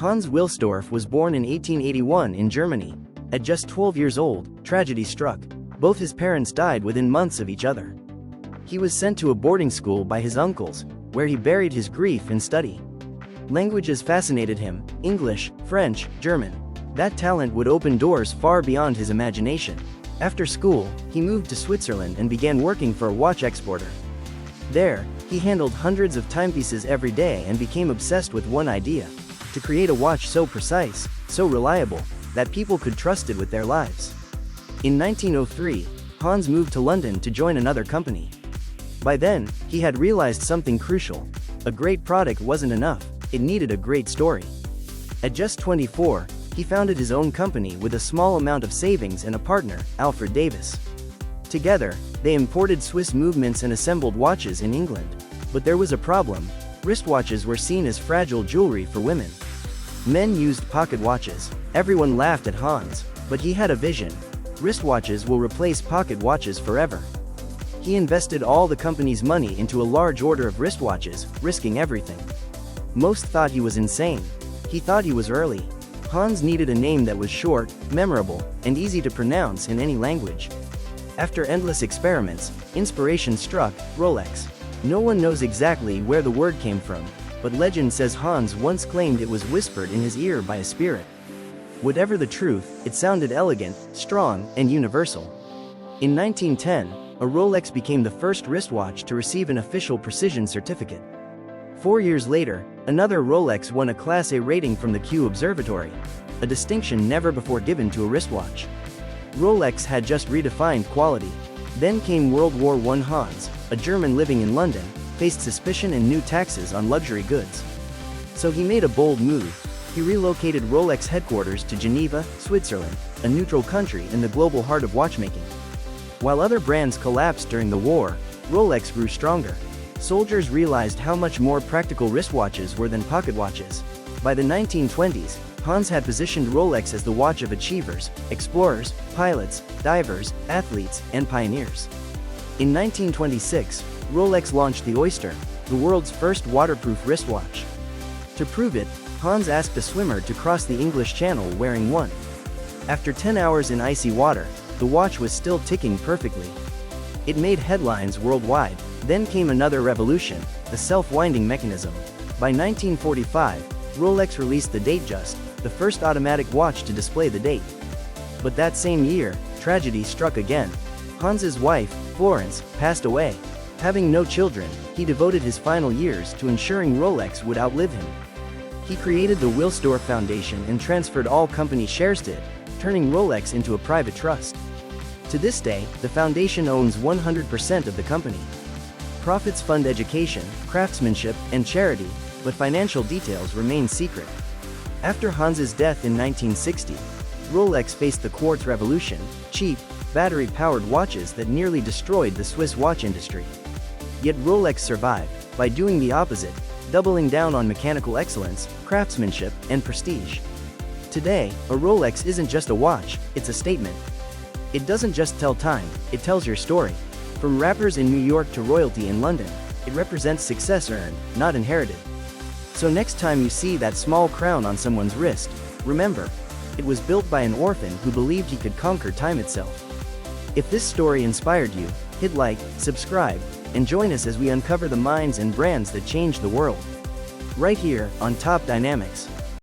Hans Wilsdorf was born in 1881 in Germany. At just 12 years old, tragedy struck. Both his parents died within months of each other. He was sent to a boarding school by his uncles, where he buried his grief in study. Languages fascinated him: English, French, German. That talent would open doors far beyond his imagination. After school, he moved to Switzerland and began working for a watch exporter. There, he handled hundreds of timepieces every day and became obsessed with one idea: to create a watch so precise, so reliable, that people could trust it with their lives. In 1903, Hans moved to London to join another company. By then, he had realized something crucial. A great product wasn't enough, it needed a great story. At just 24, he founded his own company with a small amount of savings and a partner, Alfred Davis. Together, they imported Swiss movements and assembled watches in England. But there was a problem: wristwatches were seen as fragile jewelry for women. Men used pocket watches. Everyone laughed at Hans, but he had a vision. Wristwatches will replace pocket watches forever. He invested all the company's money into a large order of wristwatches, risking everything. Most thought he was insane. He thought he was early. Hans needed a name that was short, memorable, and easy to pronounce in any language. After endless experiments, inspiration struck: Rolex. No one knows exactly where the word came from, but legend says Hans once claimed it was whispered in his ear by a spirit. Whatever the truth, it sounded elegant, strong, and universal. In 1910, a Rolex became the first wristwatch to receive an official precision certificate. 4 years later, another Rolex won a Class A rating from the Kew Observatory, a distinction never before given to a wristwatch. Rolex had just redefined quality. Then came World War I. Hans, a German living in London, faced suspicion and new taxes on luxury goods. So he made a bold move. He relocated Rolex headquarters to Geneva, Switzerland, a neutral country in the global heart of watchmaking. While other brands collapsed during the war, Rolex grew stronger. Soldiers realized how much more practical wristwatches were than pocket watches. By the 1920s, Hans had positioned Rolex as the watch of achievers, explorers, pilots, divers, athletes, and pioneers. In 1926, Rolex launched the Oyster, the world's first waterproof wristwatch. To prove it, Hans asked a swimmer to cross the English Channel wearing one. After 10 hours in icy water, the watch was still ticking perfectly. It made headlines worldwide. Then came another revolution: the self-winding mechanism. By 1945, Rolex released the Datejust, the first automatic watch to display the date. But that same year, tragedy struck again. Hans's wife, Florence, passed away. Having no children, he devoted his final years to ensuring Rolex would outlive him. He created the Wilsdorf Foundation and transferred all company shares to it, turning Rolex into a private trust. To this day, the foundation owns 100% of the company. Profits fund education, craftsmanship, and charity, but financial details remain secret. After Hans's death in 1960, Rolex faced the quartz revolution: cheap, battery-powered watches that nearly destroyed the Swiss watch industry. Yet Rolex survived, by doing the opposite, doubling down on mechanical excellence, craftsmanship, and prestige. Today, a Rolex isn't just a watch, it's a statement. It doesn't just tell time, it tells your story. From rappers in New York to royalty in London, it represents success earned, not inherited. So next time you see that small crown on someone's wrist, remember, it was built by an orphan who believed he could conquer time itself. If this story inspired you, hit like, subscribe, and join us as we uncover the minds and brands that changed the world. Right here, on Top Dynamics.